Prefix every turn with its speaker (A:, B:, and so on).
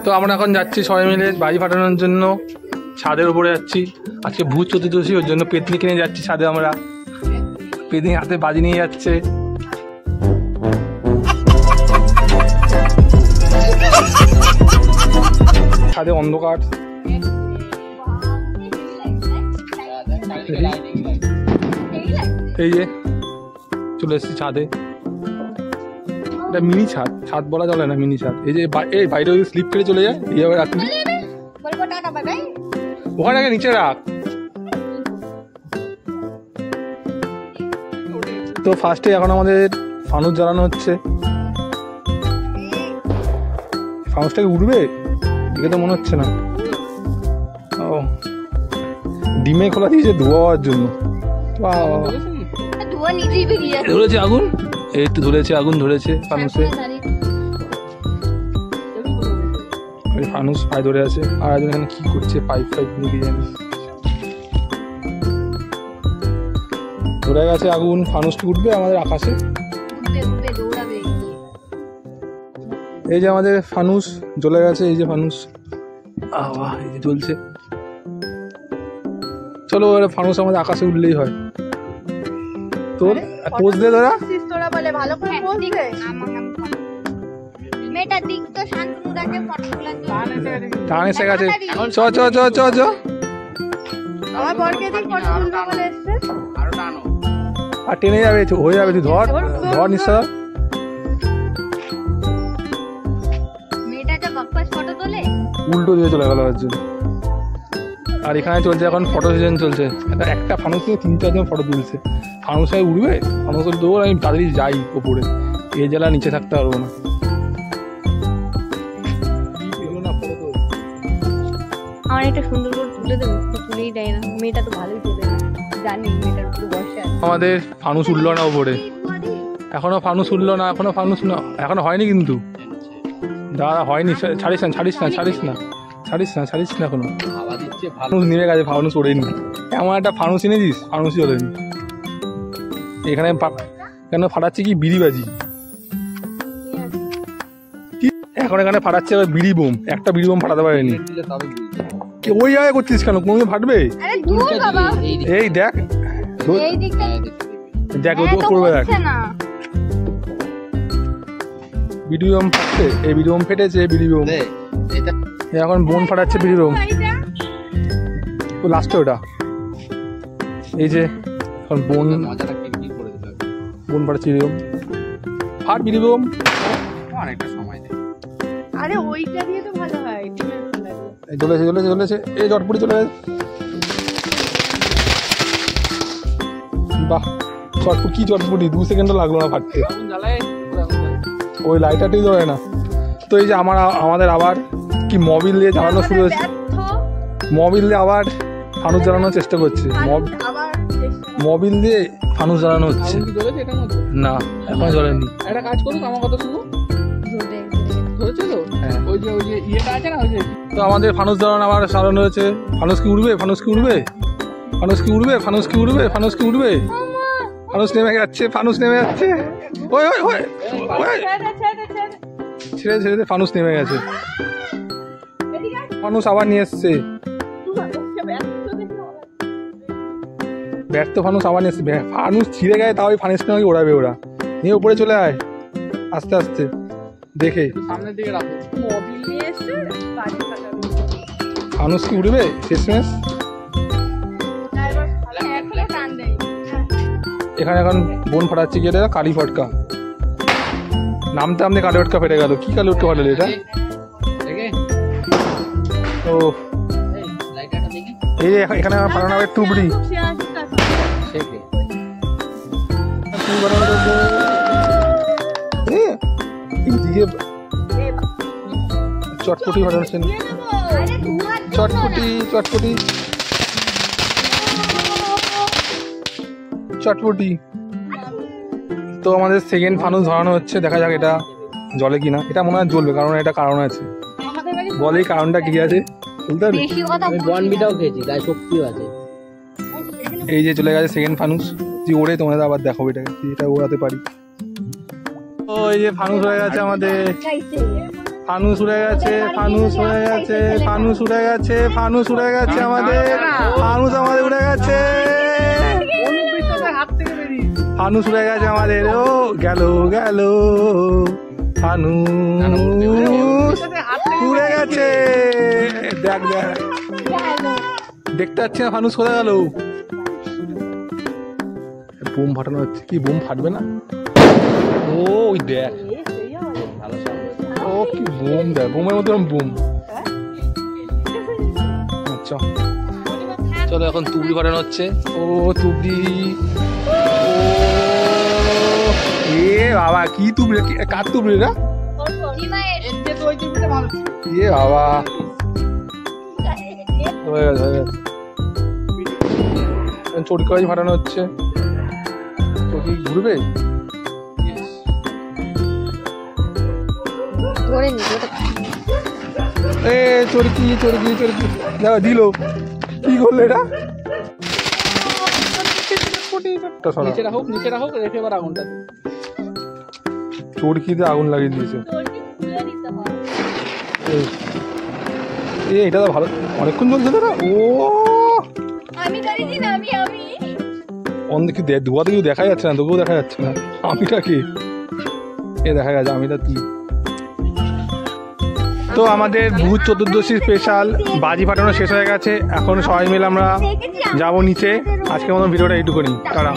A: তো আমরা এখন যাচ্ছি সবাই মিলে বাজি ফাটানোর জন্য, ছাদের উপরে যাচ্ছি। আজকে ভূত চতুর্দশী, ওর জন্য পেতনি কিনে যাচ্ছি ছাদে। আমরা পেতনি হাতে বাজি নিয়ে যাচ্ছে। ছাদে অন্ধকার, এই যে চলে এসেছি ছাদে। এটা মিনি ছাদ, ছাদ বলা যাবে না, মিনি ছাদ। এই যে এই বাইরে ওই স্লিপ করে চলে যায়, এইভাবে রাখবি, ওখানে আগে নিচে রাখ। তো ফার্স্টে এখন আমাদের ফানুস জ্বালানো হচ্ছে। ফানুসটাকে উঠবে দেখে তো মনে হচ্ছে না। ও ডিমে খোলা দিয়েছে ধোয়া হওয়ার জন্য। ধরেছে আগুন, এই তো ধরেছে আগুন, ধরেছে ফানুসে। ফানুস পায়ে ধরে আছে, আর একজন এখানে কি করছে, পাইপ নিয়ে জানি। ধরে গেছে আগুন, ফানুসটি উঠবে আমাদের আকাশে। এই যে আমাদের ফানুস জ্বলে গেছে, এই যে ফানুস, আহ এই যে জ্বলছে। চলো এবার ফানুস আমাদের আকাশে উঠলেই হয়। তোর পোজ দে তোরা,
B: তোরা বলে ভালো করে পোজ দে। মেয়েটা দিক তো শান্তনুদাকে ফটো তোলা
A: টান এসে গেছে। চ চ চ চ চ
B: আমার বরকে দিক ফটো তুলতে বলে এসেছে।
C: আরো টানো,
A: আর টেনে যাবে, হয়ে যাবে। তুই ধর ধর নিশ্চয়।
B: মেয়েটা যা বকবাস ফটো তোলে,
A: উল্টো দিয়ে চলে গেল একজন। আর এখানে চলছে এখন ফটো সেশন চলছে। একটা ফানুস নিয়ে 3-4 জন ফটো তুলছে। ফানুস হয়ে উঠবে, ফানুসের দৌড়, আমি তাড়াতাড়ি যাই ওপরে, এই জেলা নিচে থাকতে পারবো না।
B: আমার একটা সুন্দর করে তুলে দেবো, তুলেই দেয় না। মেয়েটা তো ভালোই তোলে না, জানি মেয়েটার উপরে বসে আছে।
A: আমাদের ফানুস উঠলো না ওপরে, এখনো ফানুস উঠলো না, এখনো ফানুস না, এখনো হয়নি কিন্তু দাদা, হয়নি। ছাড়িস না ছাড়িস না ছাড়িস না ছাড়িস না ছাড়িস না, এখনো
C: হাওয়া দিচ্ছে ভালো।
A: ফানুস নেমে গেছে, ফানুস ওড়েনি। এমন একটা ফানুস এনেছিস, ফানুসই ওড়েনি। এখানে কেন ফাটাচ্ছে কি বিড়ি বাজি, এখন এখানে ফাটাচ্ছে বিড়ি বোম। একটা বিড়ি বোম ফাটাতে পারেনি। ওই জায়গায় করছিস কেন, কোনো ফাটবে? এই দেখ দেখ, ও করবে, দেখ বিড়ি বোম ফাটছে, এই বিড়ি বোম ফেটেছে, বিড়ি বোম এখন বোন ফাটাচ্ছে, বিড়ি বোম তো লাস্টে ওটা। এই যে এখন বোন বোন ফাটাচ্ছে, বিড়ি বোম ফাট, বিড়ি বোম
C: অনেকটা সময় দেয়।
B: আরে ওইটা দিয়ে তো ভালো হয়।
A: চলেছে চলেছে চলেছে, এই চটপটি চলে গেছে। বাহ, চটপট কি চটপটি, 2 সেকেন্ডও লাগলো না ফাটতে। ওই লাইটারটাই ধরে না। তো এই যে আমাদের আবার কি মোবিল দিয়ে জ্বালানো শুরু হয়েছে, মোবিল দিয়ে আবার ফানুস জ্বালানোর চেষ্টা করছে। মোবিল দিয়ে ফানুস জ্বালানো হচ্ছে না, এখন জ্বলেনি।
C: একটা কাজ করুক, আমার কথা শুনো, ধরেছে তো?
A: হ্যাঁ,
C: ওই যে ইয়েটা আছে না, ওই যে
A: তো আমাদের ফানুস জ্বালানো আবার চালানো হয়েছে। ফানুস কি উড়বে, ফানুস কি উড়বে, ফানুস কি উড়বে, ফানুস কি উড়বে, ফানুস কি উড়বে, ফানুস নেমে যাচ্ছে, ফানুস নেমে যাচ্ছে। ওই ওই ওই ছেড়ে ছেড়ে ফানুস নেমে গেছে। ফানুস আবার নিয়ে এসছে, ব্যর্থ ফানুস আবার নিয়ে এসছে। ফানুস ছিঁড়ে গেছে, তাও ওই ফানুস নাকি ওড়াবে ওরা। নিয়ে উপরে চলে আয় আস্তে আস্তে, দেখে
C: সামনের দিকে রাখো।
A: ফানুস কি উড়বে শেষমেশ। এখানে এখন বোন ফাটাচ্ছে, কি এটা কালী ফটকা। নামতে নামতে কালী ফটকা ফেটে গেল। কি কালী ফটকা ফাটালে এটা? ও এই যে এখানে ফাটানো হবে টুবড়ি। এইদিকে চটপটি ফাটাচ্ছেন, চটপটি চটপটি চটপটি। তো আমাদের সেকেন্ড ফানুস ধরানো হচ্ছে, দেখা যাক এটা জলে কিনা। এটা মনে হয় জ্বলবে, কারণ এটা কারণ আছে। বলে কারণটা কি আছে বলতে পারবি?
C: আমি বনবিটাও খেয়েছি, গায়ে শক্তিও আছে।
A: এই যে চলে গেছে সেকেন্ড ফানুস। তুই ওড়ে তোমাদের আবার দেখাবো এটাকে, এটা ওড়াতে পারি। ও এই যে ফানুস হয়ে গেছে আমাদের। ফানুস উড়ে গেছে, ফানুস উড়ে গেছে, ফানুস উড়ে গেছে, ফানুস উড়ে গেছে আমাদের, ফানুস আমাদের উড়ে গেছে, ফানুস উড়ে গেছে আমাদের। ও গেল গেল ফানুস উড়ে গেছে। দেখ দেখ, দেখতে পাচ্ছি না ফানুস কোথায় গেল। বোম ফাটানো হচ্ছে, কি বোম ফাটবে না? ও ওই দেখ, ও কি বোম, দেখ বোমের মতো বোম। আচ্ছা চলো এখন তুবড়ি ফাটানো হচ্ছে। ও তুবড়ি, ও এ বাবা কি তুবড়ি, কার তুবড়ি না? এ বাবা হয়ে গেছে হয়ে গেছে। চটকাবাজি ফাটানো হচ্ছে, চটি ঘুরবে।
B: ধরে নি ওটা।
A: এ চড়কি চড়কি চড়কি, দেখো দিল, কি করলো এটা?
C: নিচে রাখো, নিচে রাখো, রেখে এবার আগুনটা।
A: চড়কিতে আগুন লাগিয়ে দিয়েছে। এটা তো ভালো, অনেকক্ষণ চলছে না। ও
B: আমি ধরেছি না, আমি
A: অন্য কি ধোয়াতে কিছু দেখা যাচ্ছে না, তবুও দেখা যাচ্ছে না আমিটা কি, এ দেখা গেছে আমিটা তুই। তো আমাদের ভূত চতুর্দশী স্পেশাল বাজি ফাটানো শেষ হয়ে গেছে। এখন সবাই মিলে আমরা যাবো নিচে। আজকের মতো ভিডিওটা এইটুকুনি, তারা।